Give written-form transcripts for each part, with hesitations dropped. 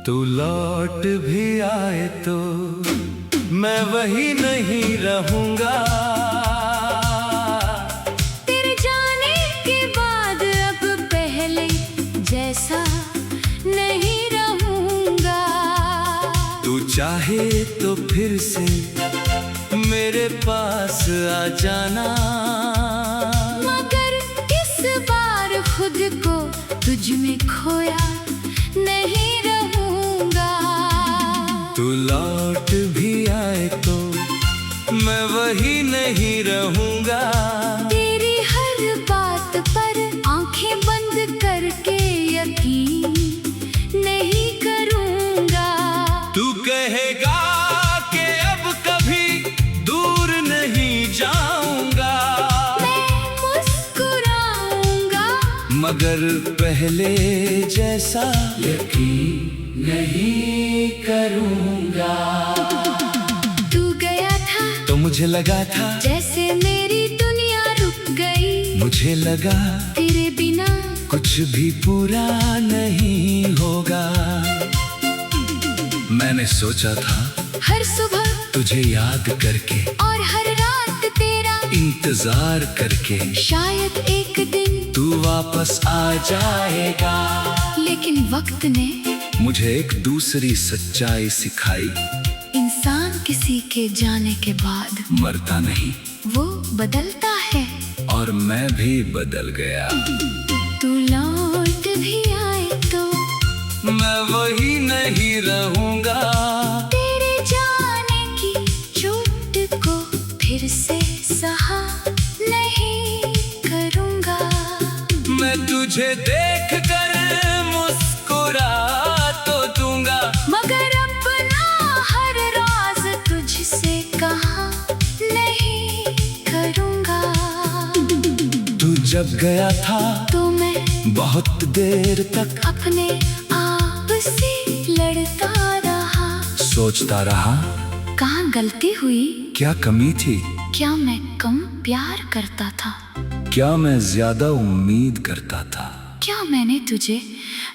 तू लौट भी आए तो मैं वही नहीं रहूंगा। तेरे जाने के बाद अब पहले जैसा नहीं रहूंगा। तू चाहे तो फिर से मेरे पास आ जाना, मगर इस बार खुद को तुझ में खोया नहीं रहूंगा। तू लौट भी आए तो मैं वही नहीं रहूंगा। तेरी हर बात पर आंखें बंद करके यकीन नहीं करूंगा। तू कहेगा कि अब कभी दूर नहीं जाऊंगा, मैं मुस्कुराऊंगा, मगर पहले जैसा यकीन नहीं करूंगा। तू गया था तो मुझे लगा था जैसे मेरी दुनिया रुक गई। मुझे लगा तेरे बिना कुछ भी पूरा नहीं होगा। मैंने सोचा था हर सुबह तुझे याद करके और हर रात तेरा इंतजार करके शायद एक दिन तू वापस आ जाएगा। लेकिन वक्त ने मुझे एक दूसरी सच्चाई सिखाई, इंसान किसी के जाने के बाद मरता नहीं, वो बदलता है। और मैं भी बदल गया। तू लौट भी आए तो मैं वही नहीं रहूंगा। तेरे जाने की चोट को फिर से सहा नहीं करूंगा। मैं तुझे देख कर मुस्कुरा तो दूंगा, मगर अपना हर राज तुझसे कहा नहीं करूंगा। तू जब गया था तो मैं बहुत देर तक अपने आप से लड़ता रहा, सोचता रहा कहाँ गलती हुई, क्या कमी थी, क्या मैं कम प्यार करता था, क्या मैं ज्यादा उम्मीद करता था, क्या मैंने तुझे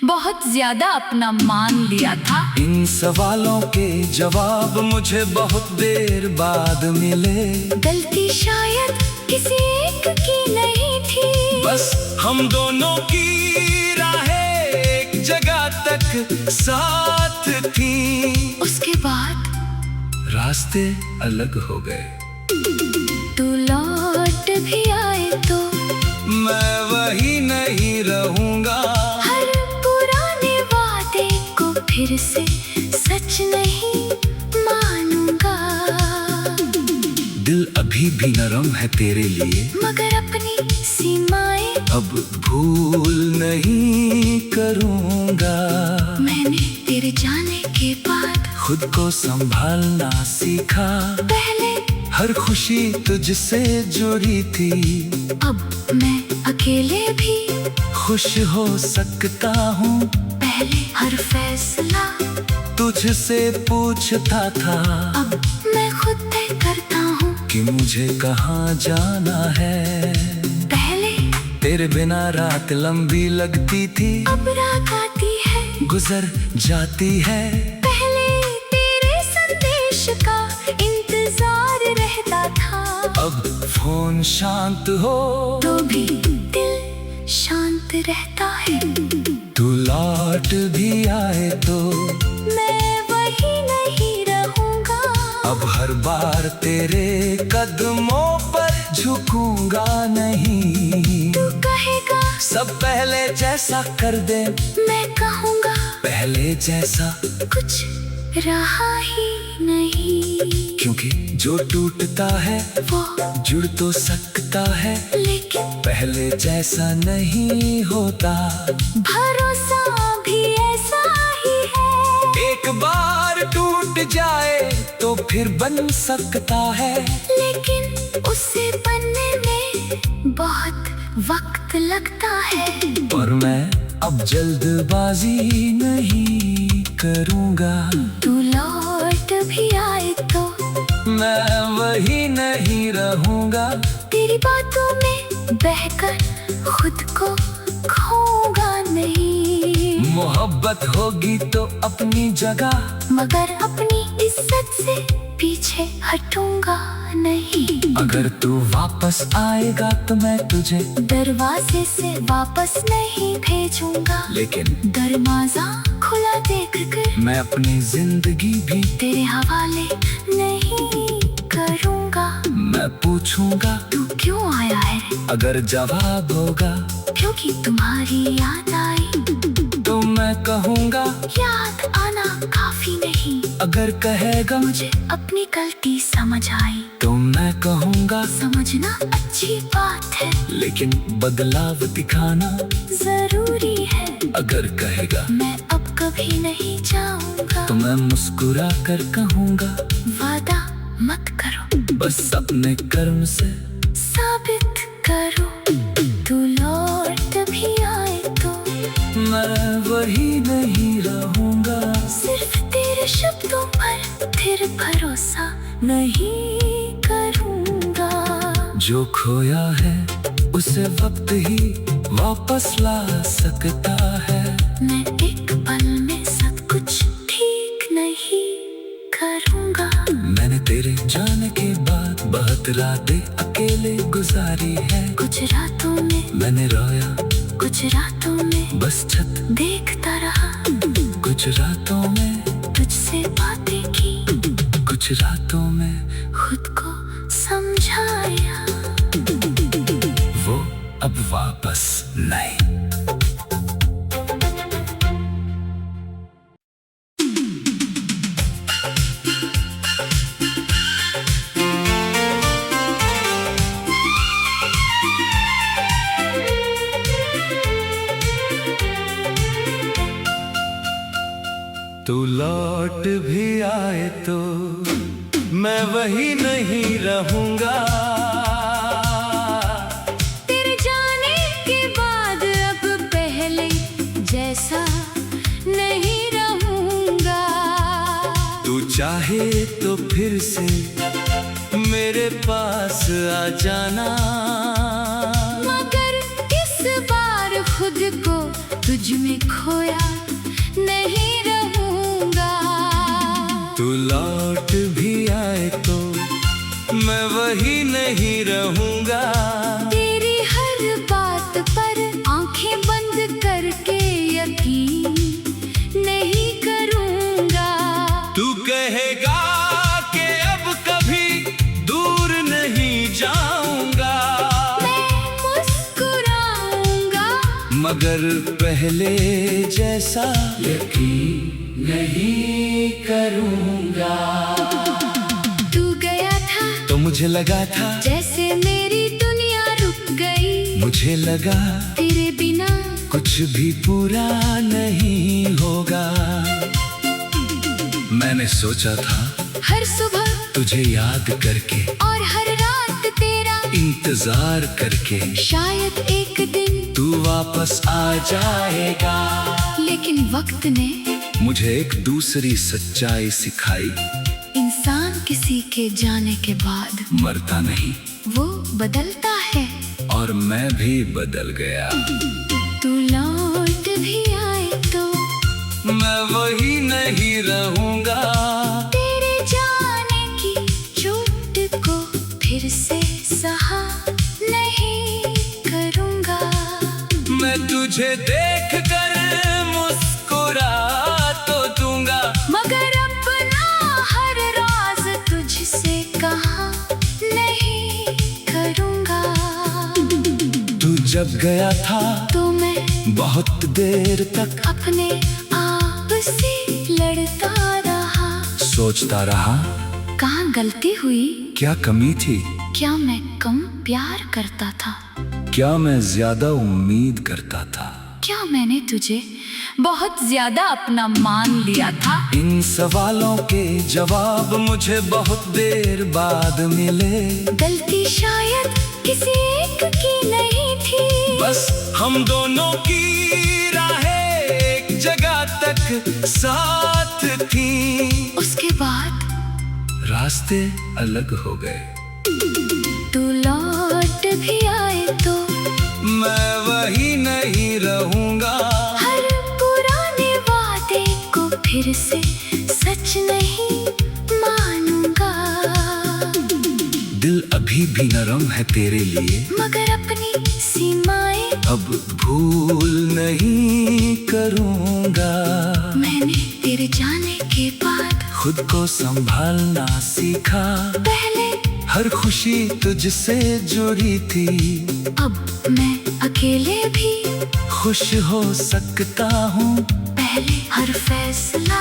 बहुत ज्यादा अपना मान लिया था। इन सवालों के जवाब मुझे बहुत देर बाद मिले। गलती शायद किसी एक की नहीं थी, बस हम दोनों की राहें एक जगह तक साथ थी। उसके बाद रास्ते अलग हो गए। तू लौट भी आए तो मैं वही नहीं रहूंगा। हर पुराने वादे को फिर से सच नहीं मानूंगा। दिल अभी भी नरम है तेरे लिए, मगर अपनी सीमाएं अब भूल नहीं करूंगा। मैंने तेरे जाने के बाद खुद को संभालना सीखा, पहले हर खुशी तुझसे जुड़ी थी। अब मैं अकेले भी खुश हो सकता हूँ, पहले हर फैसला तुझसे पूछता था। अब मैं खुद तय करता हूँ कि मुझे कहाँ जाना है। पहले तेरे बिना रात लंबी लगती थी, अब रात आती है, गुजर जाती है। पहले तेरे संदेश का इंतजार रहता था, अब फोन शांत हो तो भी दिल शांत रहता है। तू लौट भी आए तो मैं वही नहीं रहूंगा। अब हर बार तेरे कदमों पर झुकूंगा नहीं। तू कहेगा सब पहले जैसा कर दे, मैं कहूँगा पहले जैसा, कुछ रहा ही नहीं। क्योंकि जो टूटता है वो जुड़ तो सकता है, लेकिन पहले जैसा नहीं होता। भरोसा भी ऐसा ही है, एक बार टूट जाए तो फिर बन सकता है, लेकिन उसे बनने में बहुत वक्त लगता है। और मैं अब जल्दबाजी नहीं करूँगा। तू लौट भी आए तो मैं वही नहीं रहूँगा। तेरी बातों में बहकर खुद को खोऊंगा नहीं। मोहब्बत होगी तो अपनी जगह, मगर अपनी इज्जत से पीछे हटूंगा नहीं। अगर तू वापस आएगा तो मैं तुझे दरवाजे से वापस नहीं भेजूंगा, लेकिन दरवाजा खुला देखकर मैं अपनी जिंदगी भी तेरे हवाले नहीं करूंगा। मैं पूछूंगा तू क्यों आया है? अगर जवाब होगा क्योंकि तुम्हारी याद आई, तो मैं कहूँगा याद आना काफी नहीं। अगर कहेगा मुझे अपनी गलती समझ आई, तो मैं कहूँगा समझना अच्छी बात है, लेकिन बदलाव दिखाना जरूरी है। अगर कहेगा मैं अब कभी नहीं जाऊंगा, तो मैं मुस्कुरा कर कहूँगा वादा मत करो, बस अपने कर्म से साबित करो। तू लौट भी आए तो मैं वही नहीं रहूँगा, सिर्फ तेरे शब्दों पर फिर भरोसा नहीं करूँगा। जो खोया है उसे वक्त ही वापस ला सकता है। मैं एक पल में सब कुछ ठीक नहीं करूँगा। मैंने तेरे जाने के बाद बहुत रातें अकेले गुजारी है। कुछ रातों में मैंने रोया, कुछ रातों में बस छत देखता रहा, कुछ रातों में तुझसे बातें की, कुछ रातों में खुद को समझाया। वो अब वापस नहीं। तू लौट भी आए तो मैं वही नहीं रहूंगा। तेरे जाने के बाद अब पहले जैसा नहीं रहूंगा। तू चाहे तो फिर से मेरे पास आ जाना, मगर इस बार खुद को तुझ में खोया नहीं रहूंगा। तू लौट भी आए तो मैं वही नहीं रहूंगा। तेरी हर बात पर आंखें बंद करके यकीन नहीं करूंगा। तू कहेगा कि अब कभी दूर नहीं जाऊंगा, मैं मुस्कुराऊंगा, मगर पहले जैसा यकीन नहीं करूंगा। तू गया था तो मुझे लगा था जैसे मेरी दुनिया रुक गई। मुझे लगा तेरे बिना कुछ भी पूरा नहीं होगा। मैंने सोचा था हर सुबह तुझे याद करके और हर रात तेरा इंतजार करके शायद एक दिन तू वापस आ जाएगा। लेकिन वक्त ने मुझे एक दूसरी सच्चाई सिखाई। इंसान किसी के जाने के बाद मरता नहीं, वो बदलता है। और मैं भी बदल गया। तू लौट भी आए तो मैं वही नहीं रहूंगा। तेरे जाने की चोट को फिर से सहा नहीं करूंगा। मैं तुझे देख कर मुस्कुरा तो दूंगा, मगर अपना हर राज तुझसे कहा नहीं करूंगा। तू जब गया था तो मैं बहुत देर तक अपने आप से लड़ता रहा, सोचता रहा कहाँ गलती हुई, क्या कमी थी, क्या मैं कम प्यार करता था, क्या मैं ज्यादा उम्मीद करता था, क्या मैंने तुझे बहुत ज्यादा अपना मान लिया था। इन सवालों के जवाब मुझे बहुत देर बाद मिले। गलती शायद किसी एक की नहीं थी, बस हम दोनों की राहें एक जगह तक साथ थी। उसके बाद रास्ते अलग हो गए। तू लौट भी आए तो मैं वही नहीं रहूंगा। हर पुरानी फिर से सच नहीं मानूंगा। दिल अभी भी नरम है तेरे लिए, मगर अपनी सीमाएं अब भूल नहीं करूंगा। मैंने तेरे जाने के बाद खुद को संभालना सीखा, पहले हर खुशी तुझसे जुड़ी थी। अब मैं अकेले भी खुश हो सकता हूँ, पहले हर फैसला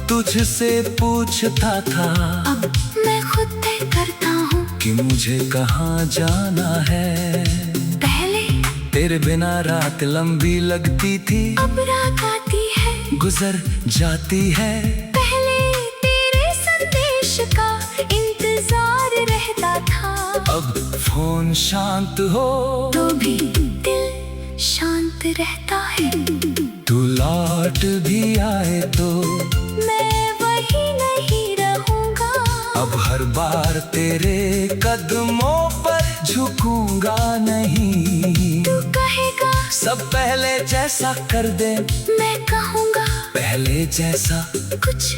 तुझसे पूछता था। अब मैं खुद तय करता हूँ कि मुझे कहाँ जाना है। पहले तेरे बिना रात लंबी लगती थी, अब रात आती है गुजर जाती है। पहले तेरे संदेश का इंतजार रहता था, अब फोन शांत हो तो भी दिल शांत रहता है। तू लौट भी आए तो मैं वही नहीं रहूंगा, अब हर बार तेरे कदमों पर झुकूंगा नहीं। तू कहेगा सब पहले जैसा कर दे, मैं कहूँगा पहले जैसा, कुछ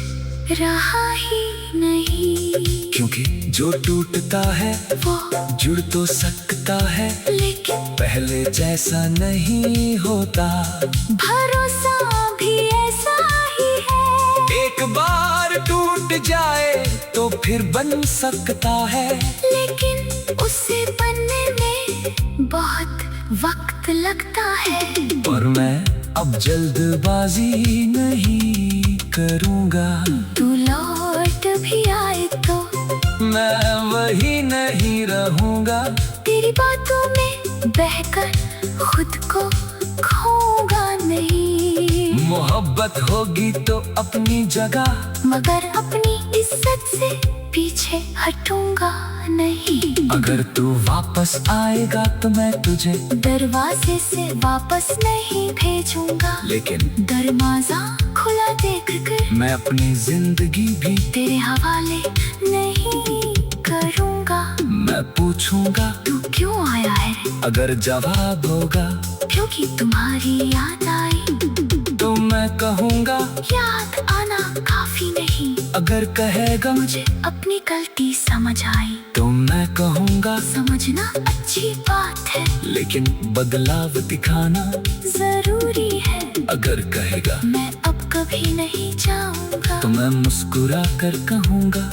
रहा ही नहीं। क्योंकि जो टूटता है वो जुड़ तो सकता है, लेकिन पहले जैसा नहीं होता। भरोसा भी ऐसा ही है, एक बार टूट जाए तो फिर बन सकता है, लेकिन उसे बनने में बहुत वक्त लगता है। पर मैं अब जल्दबाजी नहीं करूँगा। तू लौट भी आए तो मैं वही नहीं रहूँगा। तेरी बातों में बहकर खुद को खोऊंगा नहीं। मोहब्बत होगी तो अपनी जगह, मगर अपनी इज्जत से पीछे हटूंगा नहीं। अगर तू वापस आएगा तो मैं तुझे दरवाजे से वापस नहीं भेजूंगा, लेकिन दरवाजा खुला देखकर मैं अपनी जिंदगी भी तेरे हवाले नहीं करूंगा। मैं पूछूंगा तू क्यों आया है? अगर जवाब होगा क्योंकि तुम्हारी याद आई, तो मैं कहूँगा याद आना काफी नहीं। अगर कहेगा मुझे अपनी गलती समझ आई, तो मैं कहूँगा समझना अच्छी बात है, लेकिन बदलाव दिखाना जरूरी है। अगर कहेगा मैं अब कभी नहीं जाऊंगा, तो मैं मुस्कुरा कर कहूँगा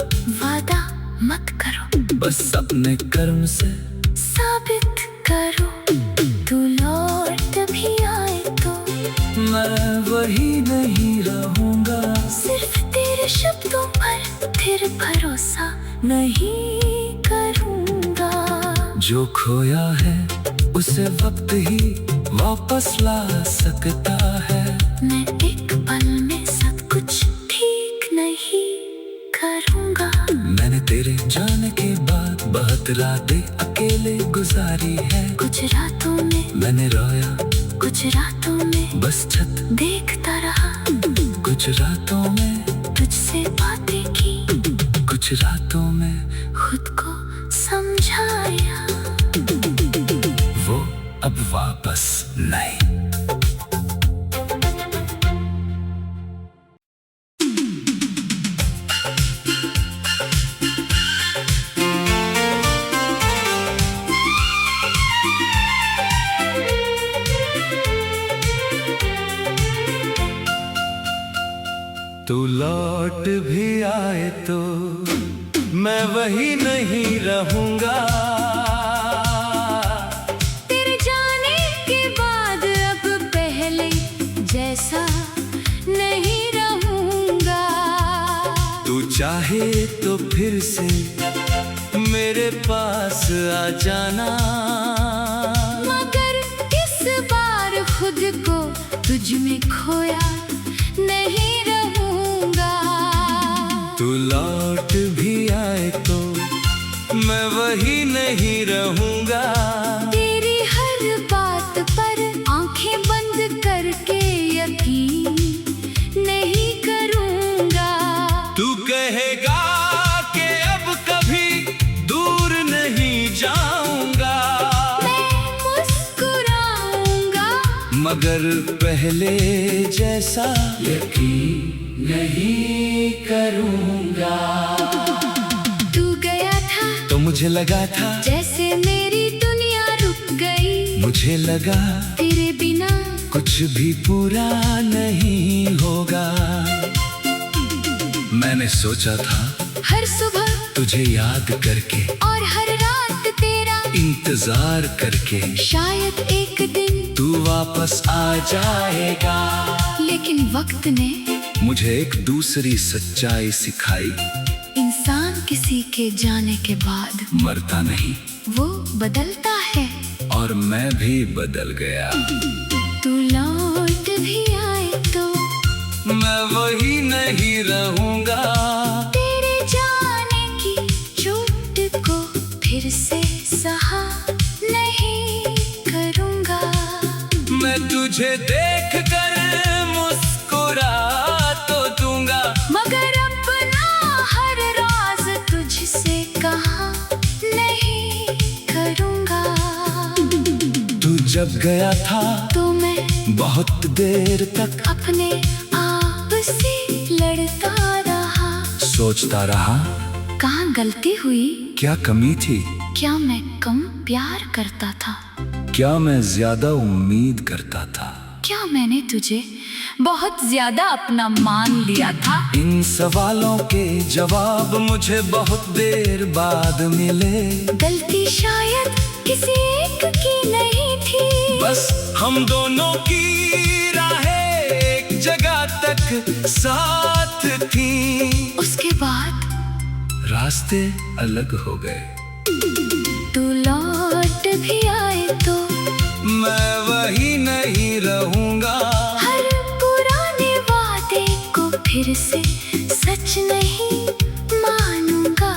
वादा मत करो, बस अपने कर्म से साबित करो। तू लौट भी आए तो मैं वही नहीं रहूँगा। सिर्फ तेरे शब्दों पर फिर भरोसा नहीं करूंगा। जो खोया है उसे वक्त ही वापस ला सकता है। मैं एक पल में सब कुछ ठीक नहीं करूंगा। मैंने तेरे जाने के बाद बहुत रातें अकेले गुजारी है। कुछ रातों में मैंने रोया, कुछ रातों में बस छत देखता रहा, कुछ रातों में तुझसे बातें की, कुछ रातों में खुद को समझाया। वो अब वापस नहीं। तू लौट भी आए तो मैं वही नहीं रहूंगा। तेरे जाने के बाद अब पहले जैसा नहीं रहूंगा। तू चाहे तो फिर से मेरे पास आ जाना, मगर इस बार खुद को तुझ में खोया नहीं रहूंगा। तू लौट भी आए तो मैं वही नहीं रहूंगा। तेरी हर बात पर आंखें बंद करके यकीन नहीं करूंगा। तू कहेगा कि अब कभी दूर नहीं जाऊंगा, मैं मुस्कुराऊंगा, मगर पहले जैसा यकीन नहीं करूँगा। तू गया था तो मुझे लगा था जैसे मेरी दुनिया रुक गई। मुझे लगा तेरे बिना कुछ भी पूरा नहीं होगा। मैंने सोचा था हर सुबह तुझे याद करके और हर रात तेरा इंतजार करके शायद एक दिन तू वापस आ जाएगा। लेकिन वक्त ने मुझे एक दूसरी सच्चाई सिखाई। इंसान किसी के जाने के बाद मरता नहीं, वो बदलता है। और मैं भी बदल गया। तू लौट भी आए तो मैं वही नहीं रहूंगा। तेरे जाने की चोट को फिर से सहा नहीं करूँगा। मैं तुझे देख कर मुस्कुरा तो दूंगा, मगर अपना हर राज तुझसे कहा नहीं करूँगा। तू जब गया था तो मैं बहुत देर तक अपने आप से लड़ता रहा। सोचता रहा कहाँ गलती हुई, क्या कमी थी, क्या मैं कम प्यार करता था, क्या मैं ज्यादा उम्मीद करता था, क्या मैंने तुझे बहुत ज्यादा अपना मान लिया था। इन सवालों के जवाब मुझे बहुत देर बाद मिले। गलती शायद किसी एक की नहीं थी, बस हम दोनों की राहें एक जगह तक साथ थी। उसके बाद रास्ते अलग हो गए। तू लौट भी आए तो मैं वही नहीं रहूंगा। हर पुराने वादे को फिर से सच नहीं मानूंगा।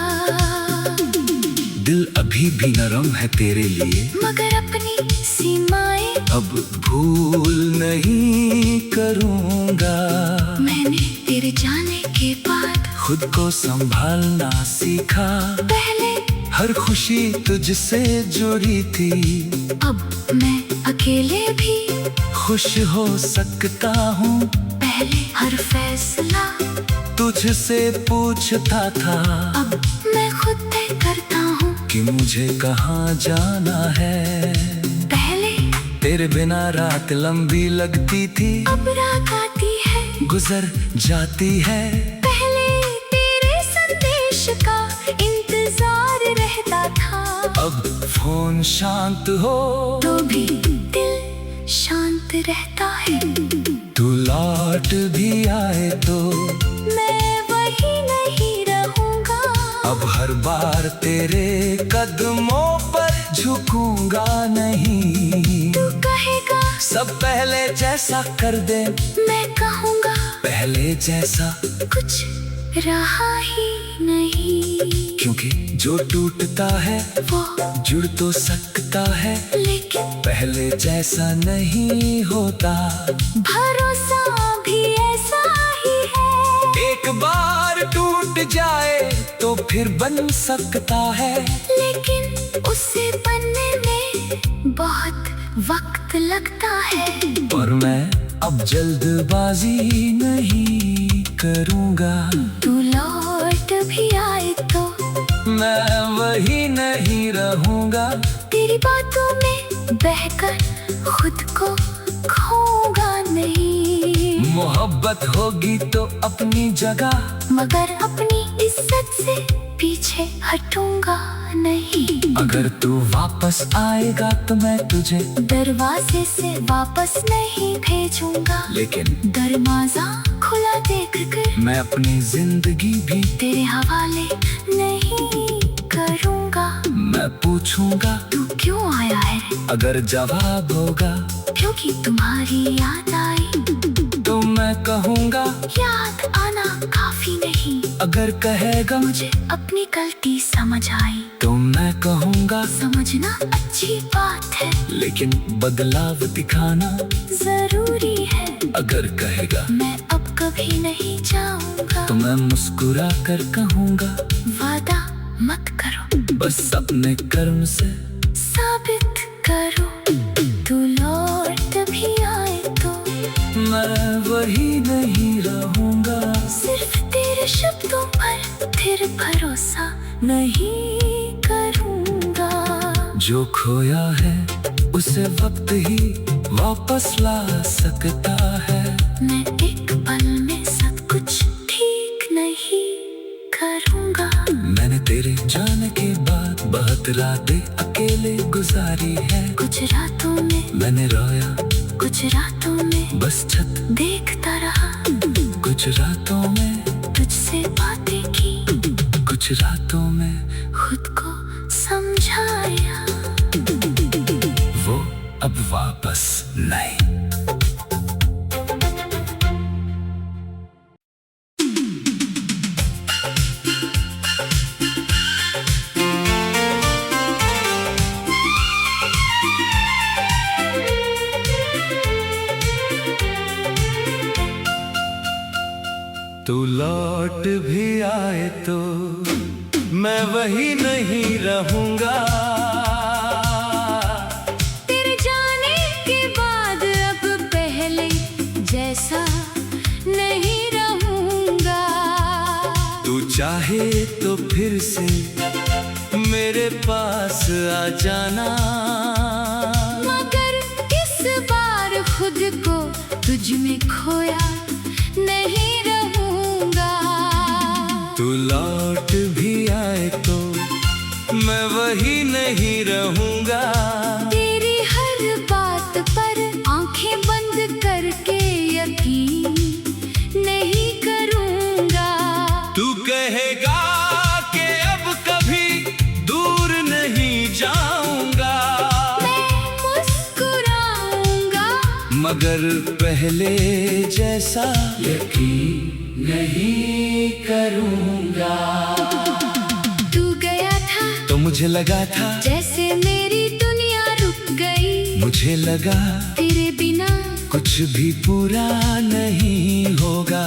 दिल अभी भी नरम है तेरे लिए, मगर अपनी सीमाएं अब भूल नहीं करूंगा। मैंने तेरे जाने के बाद खुद को संभालना सीखा। पहले हर खुशी तुझसे जुड़ी थी, अब मैं अकेले भी खुश हो सकता हूँ। पहले हर फैसला तुझसे पूछता था, अब मैं खुद तय करता हूँ कि मुझे कहाँ जाना है। पहले तेरे बिना रात लंबी लगती थी, अब रात आती है गुजर जाती है। पहले तेरे संदेश का इंतजार रहता था, अब फोन शांत हो तो भी दिल शांत रहता है। तू लौट भी आए तो मैं वही नहीं रहूंगा। अब हर बार तेरे कदमों पर झुकूंगा नहीं। तू कहेगा सब पहले जैसा कर दे, मैं कहूँगा पहले जैसा, कुछ रहा ही नहीं। क्योंकि जो टूटता है वो जुड़ तो सकता है, लेकिन पहले जैसा नहीं होता। भरोसा भी ऐसा ही है, एक बार टूट जाए तो फिर बन सकता है, लेकिन उसे बनने में बहुत वक्त लगता है। पर मैं अब जल्दबाजी नहीं करूँगा। तू लौट भी आए तो मैं वही नहीं रहूँगा। तेरी बातों में बहकर खुद को खोऊंगा नहीं। मोहब्बत होगी तो अपनी जगह, मगर अपनी इज्जत से पीछे हटूंगा नहीं। अगर तू वापस आएगा तो मैं तुझे दरवाजे से वापस नहीं भेजूंगा, लेकिन दरवाजा खुला देख कर मैं अपनी जिंदगी भी तेरे हवाले नहीं करूंगा। मैं पूछूंगा तू क्यों आया है, अगर जवाब होगा क्योंकि तुम्हारी याद आई। तो मैं कहूँगा याद आना काफी नहीं, अगर कहेगा मुझे अपनी गलती समझ आई। तो मैं कहूँगा समझना अच्छी बात है, लेकिन बदलाव दिखाना जरूरी है। अगर कहेगा मैं अब कभी नहीं जाऊंगा, तो मैं मुस्कुरा कर कहूँगा वादा मत करो, बस अपने कर्म से साबित करो। तू लौट भी आए तो मैं वही नहीं रहूँगा। भरोसा नहीं करूँगा। जो खोया है उसे वक्त ही वापस ला सकता है। मैं एक पल में सब कुछ ठीक नहीं करूँगा। मैंने तेरे जाने के बाद बहुत रातें अकेले गुजारी है। कुछ रातों में मैंने रोया, कुछ रातों में बस छत देखता रहा। कुछ रातों में तुझसे बातें की, कुछ रातों में खुद को समझाया। वो अब वापस नहीं। तू लौट भी आए तो मैं वही नहीं रहूंगा। तेरे जाने के बाद अब पहले जैसा नहीं रहूंगा। तू चाहे तो फिर से मेरे पास आ जाना। मगर इस बार खुद को तुझ में खोया नहीं रहूंगा। तू लौट भी आए तो मैं वही नहीं रहूंगा। तेरी हर बात पर आंखें बंद करके यकीन नहीं करूंगा। तू कहेगा कि अब कभी दूर नहीं जाऊंगा। मैं मुस्कुराऊंगा, मगर पहले जैसा यकीन नहीं करूंगा। तू गया था तो मुझे लगा था जैसे मेरी दुनिया रुक गई। मुझे लगा तेरे बिना कुछ भी पूरा नहीं होगा।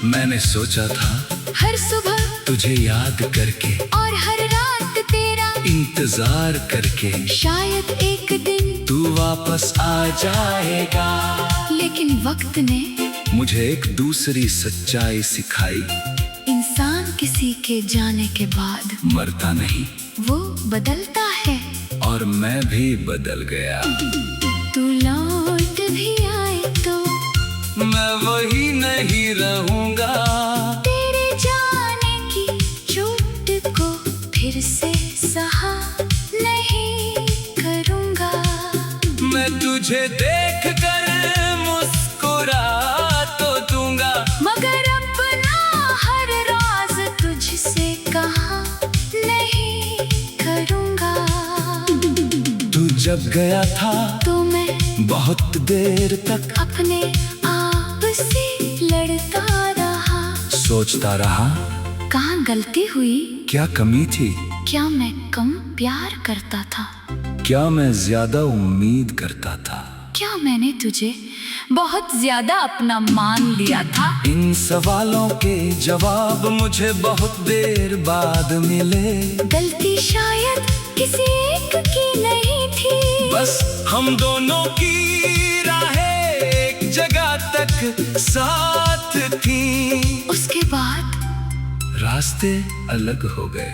मैंने सोचा था हर सुबह तुझे याद करके और हर रात तेरा इंतजार करके शायद एक दिन तू वापस आ जाएगा। लेकिन वक्त ने मुझे एक दूसरी सच्चाई सिखाई। इंसान किसी के जाने के बाद मरता नहीं, वो बदलता है। और मैं भी बदल गया। तू लौट भी आए तो मैं वही नहीं रहूंगा। तेरे जाने की चोट को फिर से सहा नहीं करूंगा। मैं तुझे देख कर मुस्कुरा तो दूंगा। मगर अपना हर राज तुझसे कहा नहीं करूंगा। तू जब गया था तो मैं बहुत देर तक अपने आप से लड़ता रहा। सोचता रहा कहाँ गलती हुई, क्या कमी थी, क्या मैं कम प्यार करता था, क्या मैं ज्यादा उम्मीद करता था, क्या मैंने तुझे बहुत ज्यादा अपना मान लिया था। इन सवालों के जवाब मुझे बहुत देर बाद मिले। गलती शायद किसी एक की नहीं थी, बस हम दोनों की राहें एक जगह तक साथ थी। उसके बाद रास्ते अलग हो गए।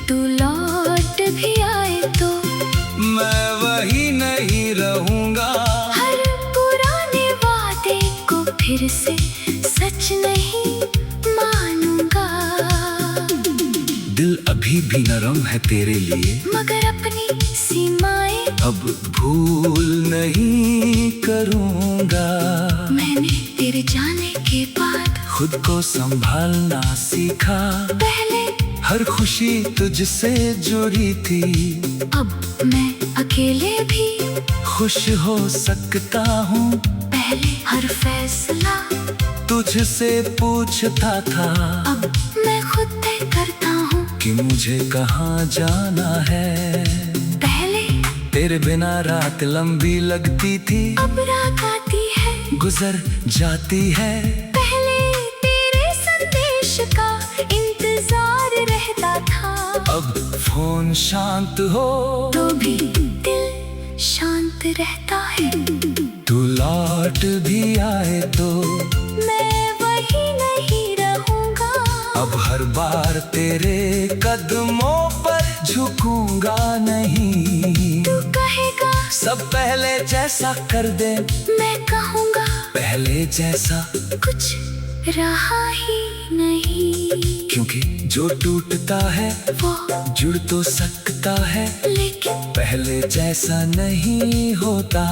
तू लौट भी आए तो मैं वही नहीं रहूंगा। हर पुराने वादे को फिर से सच नहीं मानूंगा। दिल अभी भी नरम है तेरे लिए, मगर अपनी सीमाएं अब भूल नहीं करूंगा। मैंने तेरे जाने के बाद खुद को संभालना सीखा। पहले हर खुशी तुझसे जुड़ी थी। अब मैं अकेले भी खुश हो सकता हूँ। पहले हर फैसला तुझसे पूछता था। अब मैं खुद तय करता हूँ कि मुझे कहाँ जाना है। पहले तेरे बिना रात लंबी लगती थी, अब रात आती है, गुजर जाती है। पहले तेरे संदेश का इंतजार रहता था। अब फोन शांत हो तो भी दिल शांत रहता है। तू लौट भी आए तो मैं वही नहीं रहूंगा। अब हर बार तेरे कदमों पर झुकूंगा नहीं। तू कहेगा सब पहले जैसा कर दे, मैं कहूँगा पहले जैसा, कुछ रहा ही नहीं। क्योंकि जो टूटता है वो जुड़ तो सकता है, लेकिन पहले जैसा नहीं होता।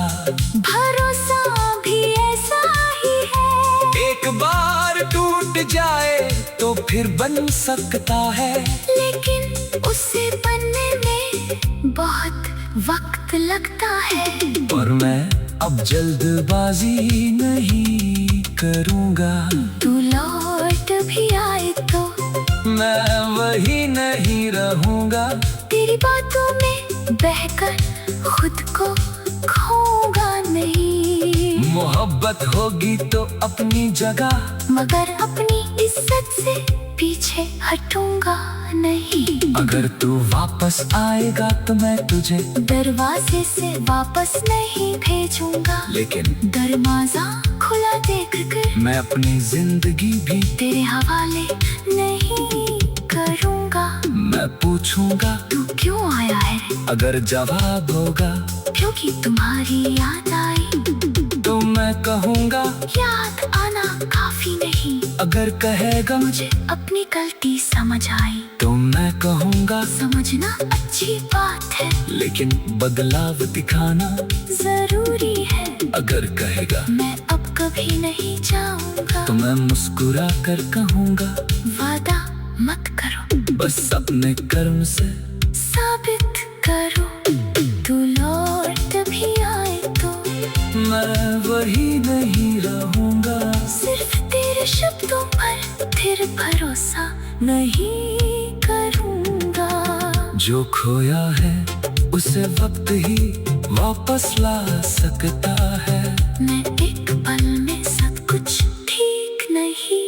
भरोसा भी ऐसा ही है। एक बार टूट जाए तो फिर बन सकता है, लेकिन उसे बनने में बहुत वक्त लगता है। पर मैं अब जल्दबाजी नहीं करूँगा। तू लौट भी आए तो मैं वही नहीं रहूँगा। तेरी बातों में बहकर खुद को खोऊंगा नहीं। मोहब्बत होगी तो अपनी जगह, मगर अपनी इज्जत से पीछे हटूंगा नहीं। अगर तू वापस आएगा तो मैं तुझे दरवाजे से वापस नहीं भेजूंगा, लेकिन दरवाजा खुला देखकर मैं अपनी जिंदगी भी तेरे हवाले नहीं करूंगा। मैं पूछूंगा तू क्यों आया है? अगर जवाब होगा क्योंकि तुम्हारी याद आई, तो मैं कहूँगा याद आना काफी नहीं। अगर कहेगा मुझे अपनी गलती समझ आई, तो मैं कहूँगा समझना अच्छी बात है, लेकिन बदलाव दिखाना जरूरी है। अगर कहेगा मैं अब कभी नहीं जाऊंगा, तो मैं मुस्कुरा कर कहूँगा वादा मत करो, बस अपने कर्म से साबित करो। तू लौट भी आए तो मैं वही नहीं रहूँगा। सिर्फ तेरे शब्दों पर फिर भरोसा नहीं करूँगा। जो खोया है उसे वक्त ही वापस ला सकता है। मैं एक पल में सब कुछ ठीक नहीं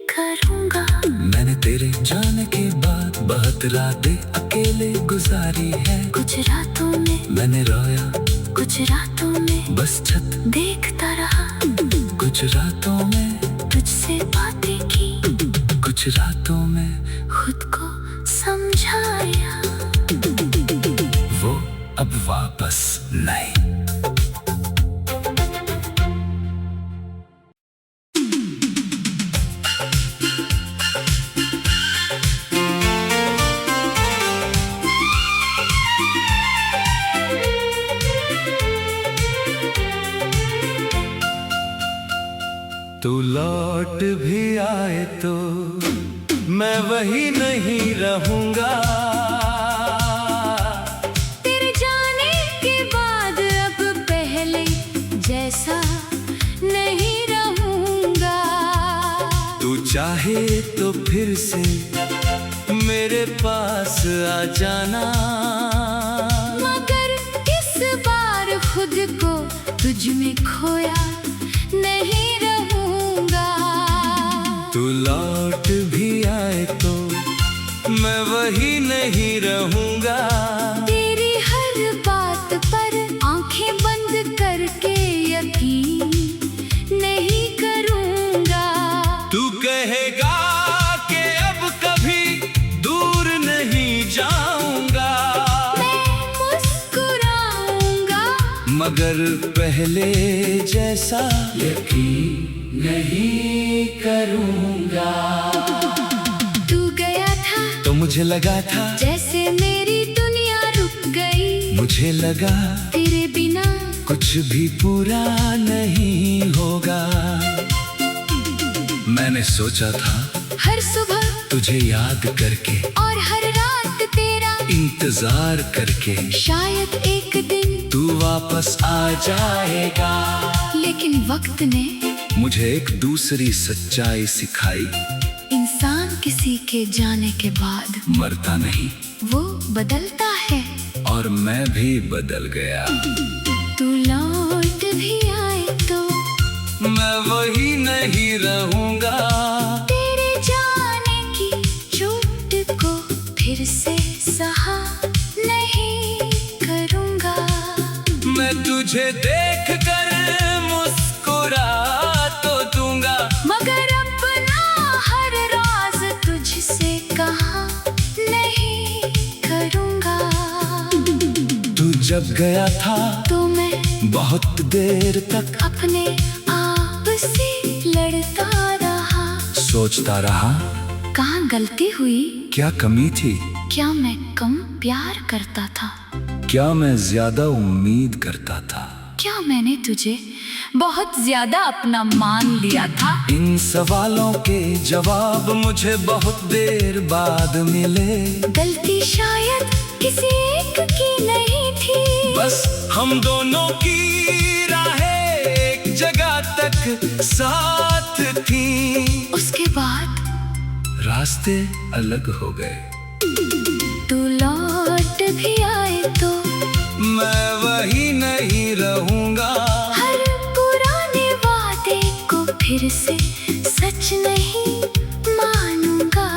करूँगा। मैंने तेरे जाने के बाद बहुत रातें अकेले गुजारी है। कुछ रातों में मैंने रोया, कुछ रातों में बस छत देखता रहा, कुछ रातों में तुझसे बातें की, कुछ रातों में खुद को समझाया। वो अब वापस नहीं। तू लौट भी आए तो मैं वही नहीं रहूँगा। तेरे जाने के बाद अब पहले जैसा नहीं रहूँगा। तू चाहे तो फिर से मेरे पास आ जाना, मगर इस बार खुद को तुझ में खोया नहीं रहूँगा। तू लौट भी आए तो मैं वही नहीं रहूँगा। तेरी हर बात पर आंखें बंद करके यकीन नहीं करूँगा। तू कहेगा कि अब कभी दूर नहीं जाऊँगा, मैं मुस्कुराऊँगा, मगर पहले जैसा यकीन नहीं करूँगा। तू गया था तो मुझे लगा था जैसे मेरी दुनिया रुक गई। मुझे लगा तेरे बिना कुछ भी पूरा नहीं होगा। मैंने सोचा था हर सुबह तुझे याद करके और हर रात तेरा इंतजार करके शायद एक दिन तू वापस आ जाएगा। लेकिन वक्त ने मुझे एक दूसरी सच्चाई सिखाई। इंसान किसी के जाने के बाद मरता नहीं, वो बदलता है। और मैं भी बदल गया। तू लौट भी आए तो मैं वही नहीं रहूँगा। तेरे जाने की चोट को फिर से सहा नहीं करूँगा। मैं तुझे देख कर मुस्कुरा तो दूंगा, मगर अपना हर राज तुझ जग गया था तो मैं बहुत देर तक अपने आप से लड़ता रहा। सोचता रहा कहाँ गलती हुई? क्या कमी थी, क्या मैं कम प्यार करता था? क्या मैं ज्यादा उम्मीद करता था, क्या मैंने तुझे बहुत ज्यादा अपना मान लिया था? इन सवालों के जवाब मुझे बहुत देर बाद मिले। गलती शायद किसी एक की नहीं थी, बस हम दोनों की राहें एक जगह तक साथ थी। उसके बाद रास्ते अलग हो गए। तू लौट भी आए तो मैं वही नहीं रहूंगा। हर पुराने वादे को फिर से सच नहीं मानूंगा।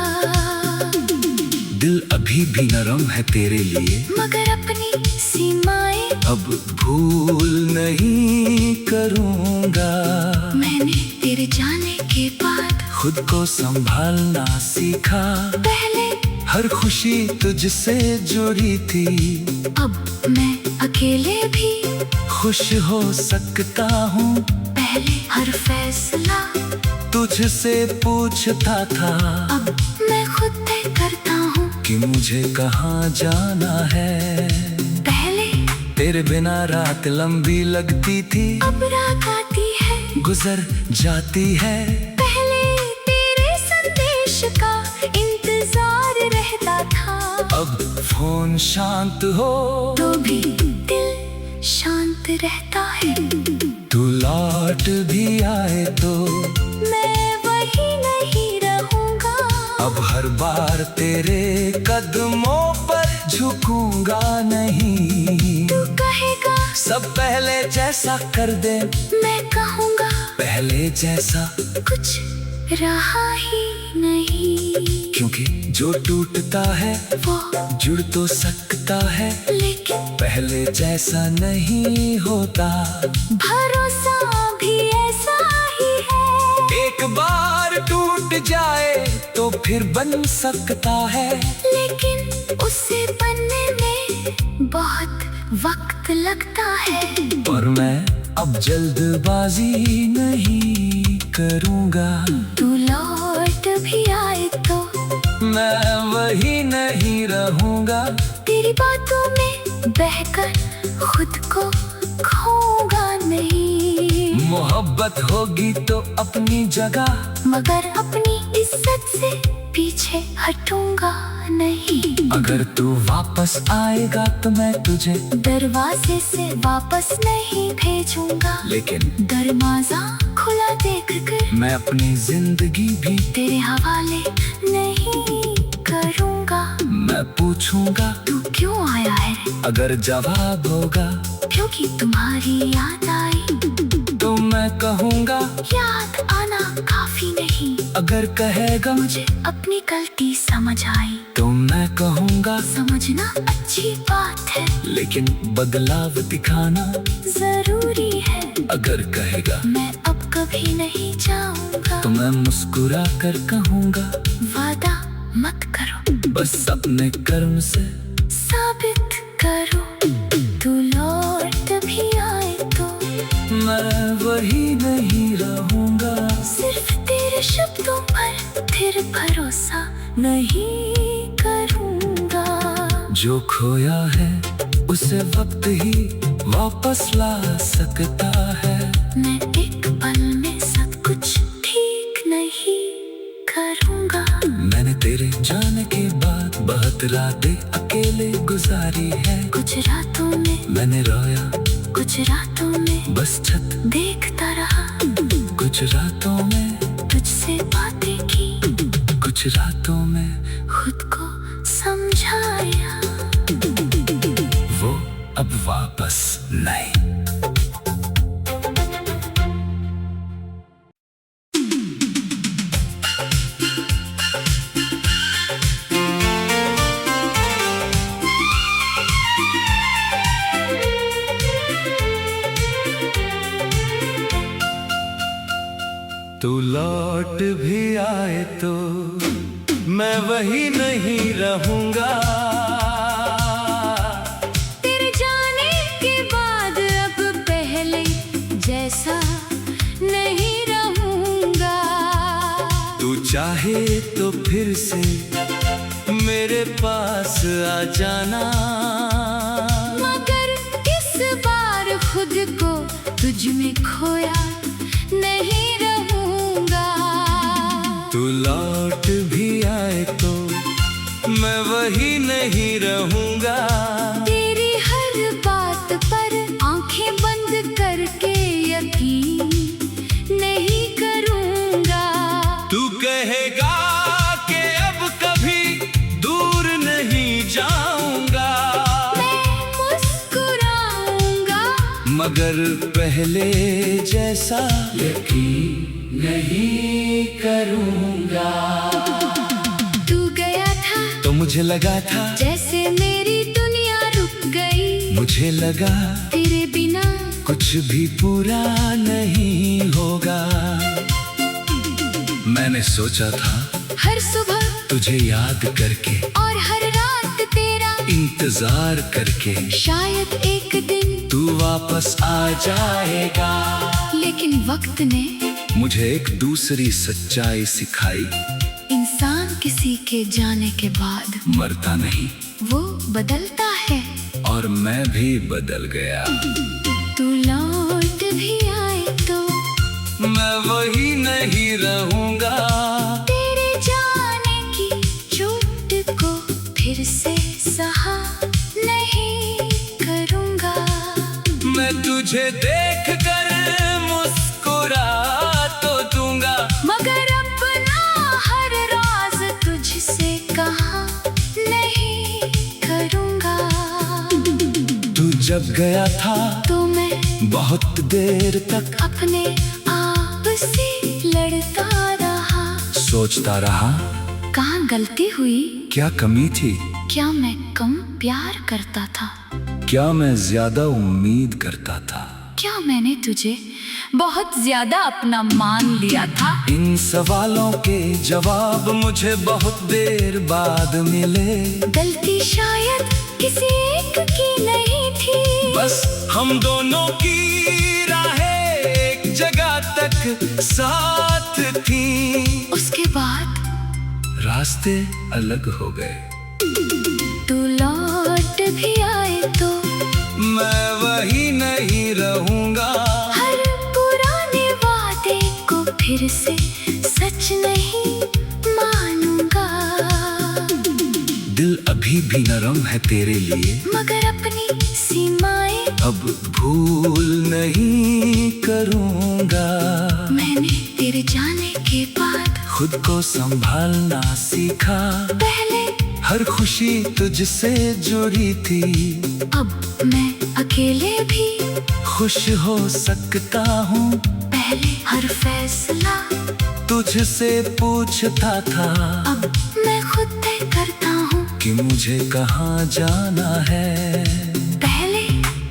दिल अभी भी नरम है तेरे लिए, मगर अपनी सीमाएं अब भूल नहीं करूंगा। मैंने तेरे जाने के बाद खुद को संभालना सीखा। पहले हर खुशी तुझसे जुड़ी थी, अब मैं अकेले भी खुश हो सकता हूँ। पहले हर फैसला तुझसे पूछता था, अब मैं खुद तय करता हूँ कि मुझे कहाँ जाना है। पहले तेरे बिना रात लंबी लगती थी, अब रात आती है गुजर जाती है। पहले तेरे संदेश का इंतजार रहता था, अब फोन शांत हो तो भी दिल शांत रहता है। तू लौट भी आए तो मैं वही नहीं रहूंगा। अब हर बार तेरे कदमों पर झुकूंगा नहीं। तू कहेगा सब पहले जैसा कर दे, मैं कहूँगा पहले जैसा, कुछ रहा ही नहीं। क्योंकि जो टूटता है वो जुड़ तो सकता है, लेकिन पहले जैसा नहीं होता। भरोसा भी ऐसा ही है, एक बार टूट जाए तो फिर बन सकता है, लेकिन उसे बनने में बहुत वक्त लगता है। और मैं अब जल्दबाजी नहीं करूँगा। तू लौट भी आए तो मैं वही नहीं रहूँगा। तेरी बातों में बहकर खुद को खोऊंगा नहीं। मोहब्बत होगी तो अपनी जगह, मगर अपनी इज्जत से पीछे हटूंगा नहीं। अगर तू वापस आएगा तो मैं तुझे दरवाजे से वापस नहीं भेजूंगा, लेकिन दरवाजा खुला देखकर मैं अपनी जिंदगी भी तेरे हवाले नहीं करूंगा। मैं पूछूंगा तू क्यों आया है? अगर जवाब होगा क्योंकि तुम्हारी याद आई, तो मैं कहूँगा याद आना काफी नहीं। अगर कहेगा मुझे अपनी गलती समझ आई, तो मैं कहूँगा समझना अच्छी बात है, लेकिन बदलाव दिखाना जरूरी है। अगर कहेगा मैं अब कभी नहीं जाऊंगा, तो मैं मुस्कुरा कर कहूँगा वादा मत करो, बस अपने कर्म से साबित करो। तू लौट भी आए तो मैं वही नहीं रहूँगा। सिर्फ तेरे शब्दों पर फिर भरोसा नहीं करूंगा। जो खोया है उसे वक्त ही वापस ला सकता है। मैं एक पल में सब कुछ ठीक नहीं करूंगा। मैंने तेरे जाने के बाद बहुत रातें अकेले गुजारी है। कुछ रातों में मैंने रोया, कुछ रातों में बस छत देखता रहा, कुछ रातों में तुझसे बातें की, कुछ रातों में खुद को समझाया। वो अब वापस नहीं। तू लौट भी आए तो मैं वही नहीं रहूंगा। तेरे जाने चाहे तो फिर से मेरे पास आ जाना, मगर इस बार खुद को तुझ में खोया नहीं रहूंगा। तू लौट भी आए तो मैं वही नहीं रहूंगा। तेरी हर बात पर आंखें बंद करके यकीन नहीं करूंगा। तू कहेगा कि अब कभी दूर नहीं जाऊंगा, मैं मुस्कुराऊंगा, मगर पहले जैसा यकीन नहीं करूंगा। तू गया था तो मुझे लगा था जैसे मेरी दुनिया रुक गई। मुझे लगा तेरे बिना कुछ भी पूरा नहीं होगा। मैंने सोचा था हर सुबह तुझे याद करके और हर रात तेरा इंतजार करके शायद एक दिन तू वापस आ जाएगा। लेकिन वक्त ने मुझे एक दूसरी सच्चाई सिखाई, इंसान किसी के जाने के बाद मरता नहीं, वो बदलता है। और मैं भी बदल गया। तू लौट भी आए तो मैं वही नहीं रहूंगा। तेरे जाने की चोट को फिर से सहा नहीं करूंगा। मैं तुझे देख कर मुस्कुरा तो दूंगा, मगर अपना हर राज तुझसे कहा नहीं करूंगा। तू जब गया था तो मैं बहुत देर तक अपने आप से लड़ता रहा, सोचता रहा कहाँ गलती हुई, क्या कमी थी, क्या मैं कम प्यार करता था, क्या मैं ज्यादा उम्मीद करता था, क्या मैंने तुझे बहुत ज्यादा अपना मान लिया था। इन सवालों के जवाब मुझे बहुत देर बाद मिले। गलती शायद किसी एक की नहीं थी, बस हम दोनों की राहें एक जगह तक साथ थी। उसके बाद रास्ते अलग हो गए। तू लौट भी आए तो मैं वही नहीं रहूंगा। हर पुराने वादे को फिर से सच नहीं मानूंगा। दिल अभी भी नरम है तेरे लिए, मगर अपनी सीमाएं अब भूल नहीं करूंगा। मैंने तेरे जाने के बाद खुद को संभालना सीखा। पहले हर खुशी तुझसे जुड़ी थी, अब मैं अकेले भी खुश हो सकता हूँ। पहले हर फैसला तुझसे पूछता था, अब मैं खुद तय करता हूँ कि मुझे कहाँ जाना है। पहले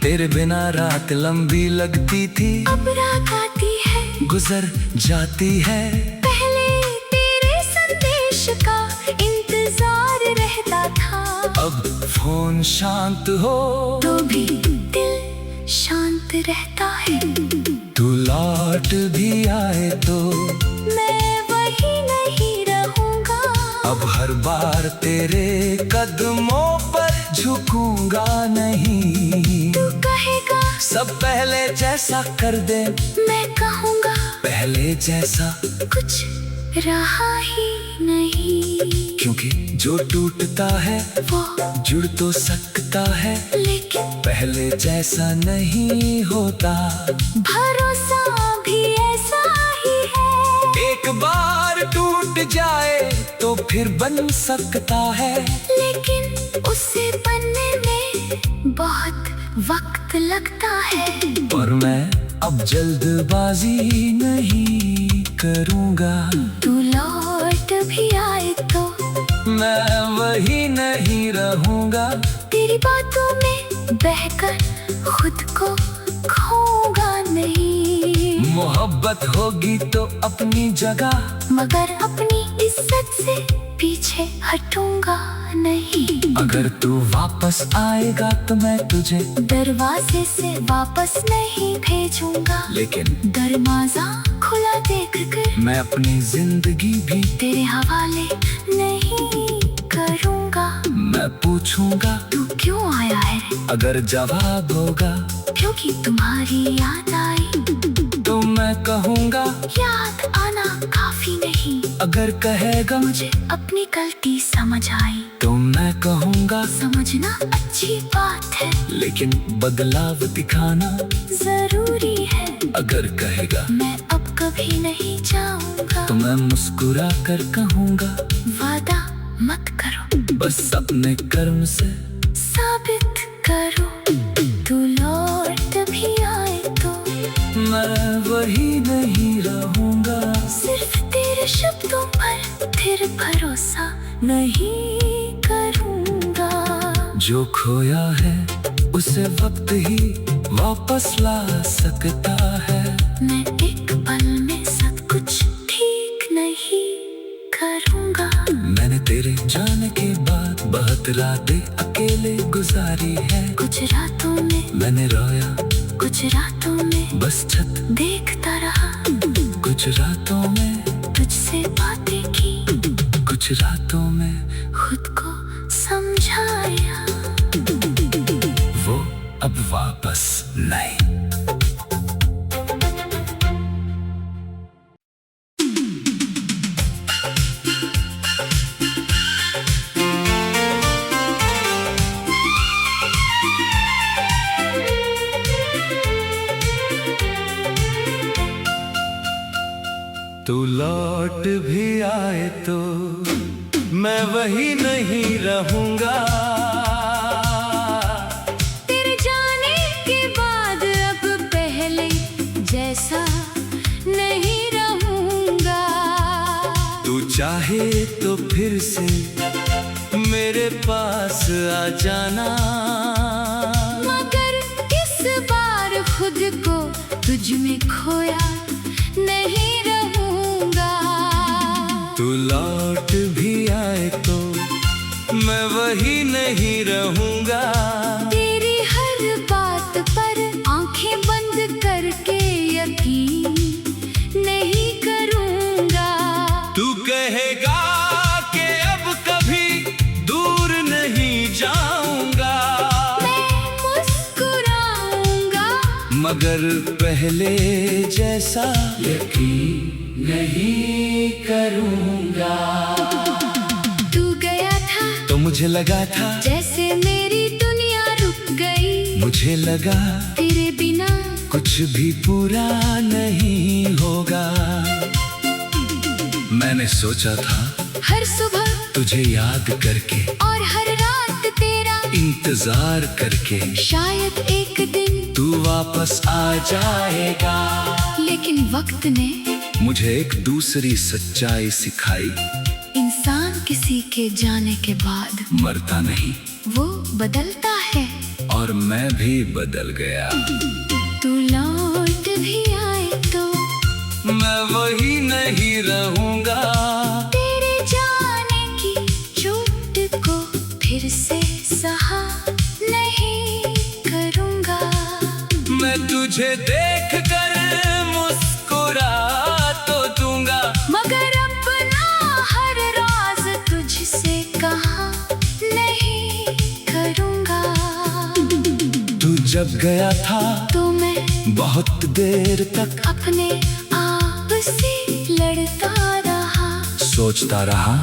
तेरे बिना रात लंबी लगती थी, अब रात आती है, गुजर जाती है। पहले तेरे संदेश का इंतजार रहता था, अब फोन शांत हो तो भी दिल शांत रहता है। तू लौट भी आए तो मैं वही नहीं रहूंगा। अब हर बार तेरे कदमों पर झुकूंगा नहीं। तू कहेगा सब पहले जैसा कर दे, मैं कहूँगा पहले जैसा, कुछ रहा ही नहीं। क्योंकि जो टूटता है वो जुड़ तो सकता है, लेकिन पहले जैसा नहीं होता। भरोसा भी ऐसा ही है, एक बार टूट जाए तो फिर बन सकता है, लेकिन उसे बनने में बहुत वक्त लगता है। और मैं अब जल्दबाजी नहीं करूँगा। तू लौट भी आए तो मैं वही नहीं रहूँगा। तेरी बातों में बहकर खुद को खोऊंगा नहीं। मोहब्बत होगी तो अपनी जगह, मगर अपनी इज्जत से पीछे हटूंगा नहीं। अगर तू वापस आएगा तो मैं तुझे दरवाजे से वापस नहीं भेजूंगा, लेकिन दरवाजा खुला देख कर मैं अपनी जिंदगी भी तेरे हवाले नहीं करूँगा। मैं पूछूंगा तू क्यों आया है? अगर जवाब होगा क्योंकि तुम्हारी याद आई। तो मैं कहूँगा याद आना काफी नहीं, अगर कहेगा मुझे अपनी गलती समझ आई। तो मैं कहूँगा समझना अच्छी बात है, लेकिन बदलाव दिखाना जरूरी है। अगर कहेगा मैं अब कभी नहीं जाऊंगा, तो मैं मुस्कुरा कर कहूँगा वादा मत करो, बस अपने कर्म से साबित करो। तू लौट भी आए तो मैं वही नहीं रहूँगा। सिर्फ तेरे शब्दों पर फिर भरोसा नहीं करूँगा। जो खोया है उसे वक्त ही वापस ला सकता है। मैं एक पल में सब कुछ ठीक नहीं करूँगा। मैंने तेरे जाने के बाद बहुत रातें अकेले गुजारी है। कुछ रातों में मैंने रोया, कुछ रातों में बस छत देखता रहा, कुछ रातों में तुझसे बातें की, कुछ रातों में खुद को समझाया। वो अब वापस नहीं। तू लौट भी आए तो मैं वही नहीं रहूंगा। तेरे जाने के बाद अब पहले जैसा नहीं रहूंगा। तू चाहे तो फिर से मेरे पास आ जाना, मगर इस बार खुद को तुझ में खोया नहीं रहूंगा। तू लौट भी आए तो मैं वही नहीं रहूंगा। तेरी हर बात पर आंखें बंद करके यकीन नहीं करूंगा। तू कहेगा कि अब कभी दूर नहीं जाऊंगा। मैं मुस्कुराऊंगा, मगर पहले जैसा यकीन नहीं करूंगा। तू गया था तो मुझे लगा था जैसे मेरी दुनिया रुक गई। मुझे लगा तेरे बिना कुछ भी पूरा नहीं होगा। मैंने सोचा था हर सुबह तुझे याद करके और हर रात तेरा इंतजार करके शायद एक दिन तू वापस आ जाएगा। लेकिन वक्त ने मुझे एक दूसरी सच्चाई सिखाई। इंसान किसी के जाने के बाद मरता नहीं, वो बदलता है। और मैं भी बदल गया। तू लौट भी आए तो मैं वही नहीं रहूंगा। तेरे जाने की चोट को फिर से सहा नहीं करूंगा। मैं तुझे देख कर मुस्कुरा तो दूंगा, मगर अपना हर राज तुझसे कहा नहीं करूंगा। तू जब गया था तो मैं बहुत देर तक अपने आप से लड़ता रहा। सोचता रहा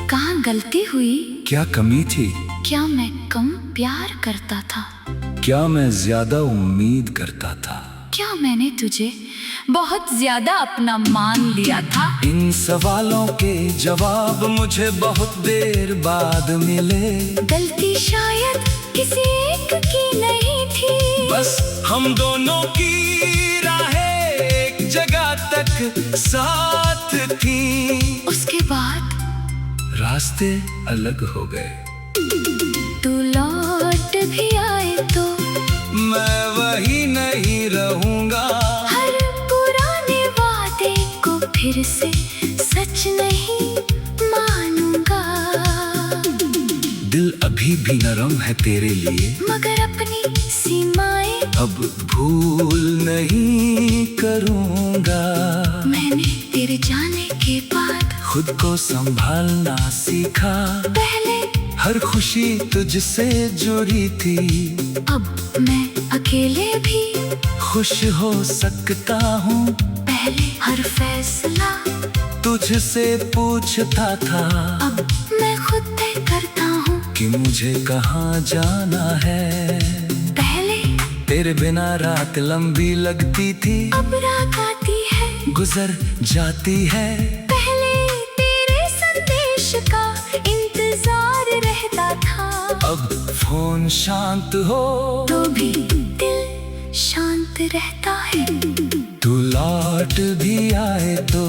कहाँ गलती हुई? क्या कमी थी? क्या मैं कम प्यार करता था? क्या मैं ज्यादा उम्मीद करता था? क्या मैंने तुझे बहुत ज्यादा अपना मान लिया था? इन सवालों के जवाब मुझे बहुत देर बाद मिले। गलती शायद किसी एक की नहीं थी, बस हम दोनों की राहें एक जगह तक साथ थी। उसके बाद रास्ते अलग हो गए। तू लौट भी आए तो मैं वही नहीं रहूंगा। हर पुराने वादे को फिर से सच नहीं मानूंगा। दिल अभी भी नरम है तेरे लिए, मगर अपनी सीमाएं अब भूल नहीं करूँगा। मैंने तेरे जाने के बाद खुद को संभालना सीखा। पहले हर खुशी तुझसे जुड़ी थी। अब मैं अकेले भी खुश हो सकता हूँ। पहले हर फैसला तुझसे पूछता था। अब मैं खुद तय करता हूँ कि मुझे कहाँ जाना है। पहले तेरे बिना रात लंबी लगती थी। अब रात आती है गुजर जाती है। पहले तेरे संदेश का इंतजार रहता था। अब फोन शांत हो तो भी दिल शांत रहता है। तू लौट भी आए तो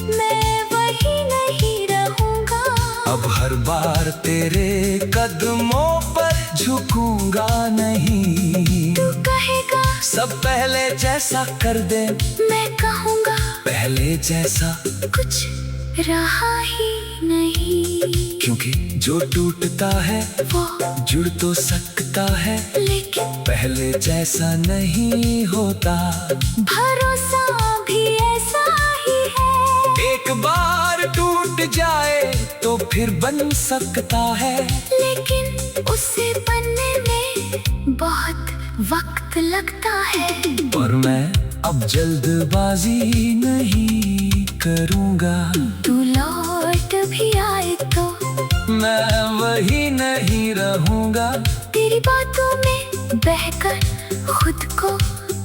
मैं वही नहीं रहूंगा। अब हर बार तेरे कदमों पर झुकूंगा नहीं। तू कहेगा सब पहले जैसा कर दे। मैं कहूँगा पहले जैसा, कुछ रहा ही नहीं। क्योंकि जो टूटता है वो जुड़ तो सकता है। लेकिन पहले जैसा नहीं होता। भरोसा भी ऐसा ही है। एक बार टूट जाए तो फिर बन सकता है। लेकिन उसे बनने में बहुत वक्त लगता है। पर मैं अब जल्दबाजी नहीं करूँगा। तू लौट भी आए तो मैं वही नहीं रहूँगा। तेरी बातों में बहकर खुद को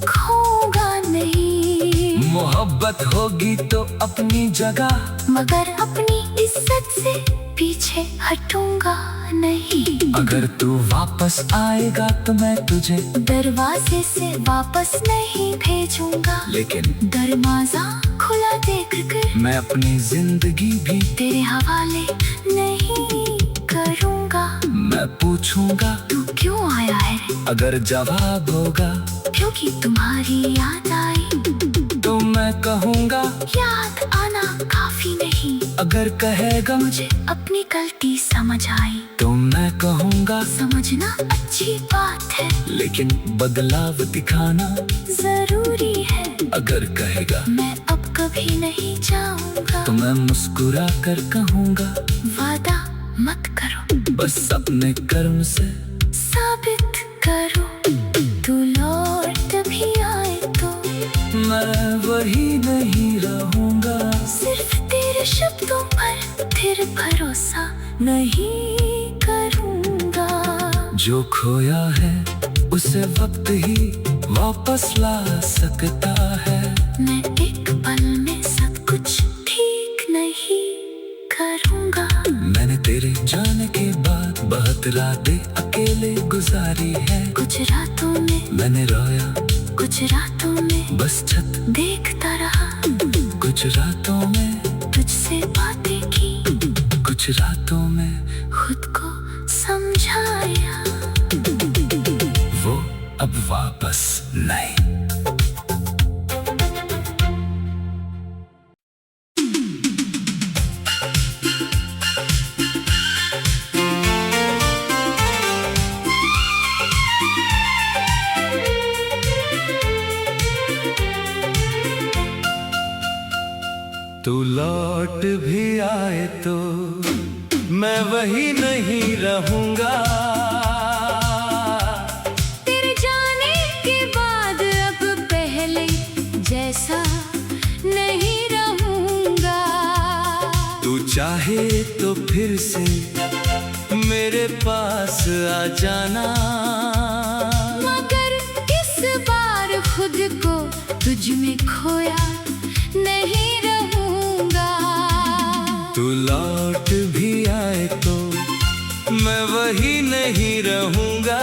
खोऊंगा नहीं। मोहब्बत होगी तो अपनी जगह, मगर अपनी इज्जत से पीछे हटूंगा नहीं। अगर तू वापस आएगा तो मैं तुझे दरवाजे से वापस नहीं भेजूंगा। लेकिन दरवाजा खुला देखकर मैं अपनी जिंदगी भी तेरे हवाले नहीं करूंगा। मैं पूछूंगा तू क्यों आया है? अगर जवाब होगा क्योंकि तुम्हारी याद आई। तो मैं कहूँगा याद आना काफी नहीं। अगर कहेगा मुझे अपनी गलती समझ आई। तो मैं कहूँगा समझना अच्छी बात है, लेकिन बदलाव दिखाना जरूरी है। अगर कहेगा मैं अब कभी नहीं जाऊंगा। तो मैं मुस्कुरा कर कहूँगा वादा मत करो, बस अपने कर्म से साबित करो। तू लौट भी आए तो मैं वही नहीं रहूँगा। सिर्फ तेरे शब्दों पर फिर भरोसा नहीं करूँगा। जो खोया है उसे वक्त ही वापस ला सकता है। मैं एक पल में सब कुछ ठीक नहीं करूँगा। मैंने तेरे जाने के बाद बहुत रातें अकेले गुजारी है। कुछ रातों में मैंने रोया, कुछ रातों में बस छत देखता रहा। कुछ रातों में तुझसे बातें की, कुछ रातों में खुद को समझाया। वो अब वापस नहीं। तू लौट भी आए तो मैं वही नहीं रहूँगा। तेरे जाने के बाद अब पहले जैसा नहीं रहूँगा। तू चाहे तो फिर से मेरे पास आ जाना। मगर इस बार खुद को तुझ में खोया नहीं रहूँगा। तू लौट भी आए तो मैं वही नहीं रहूँगा।